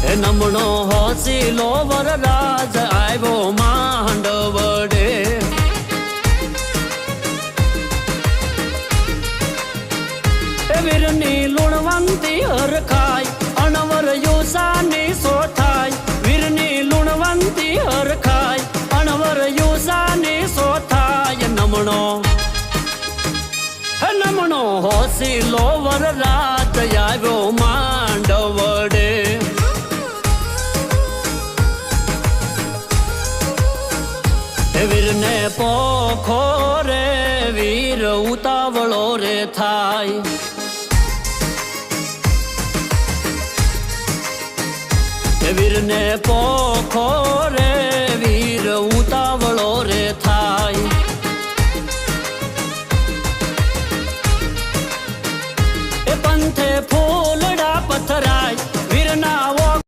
એ નમણો હોસીલો વરરાજ આવ્યો માંડવડે એ વીરની લુણવંતી હરખાય અણવર યુસાની સોથાય વીરની લુણવંતી હરખાય અણવર યુસાની સોથાય નમણો હોસીલો વરરાજ આવ્યો માંડવડે વીરને પોખો રે વીર ઉતાવળો રે થાય વીરને પોખો રે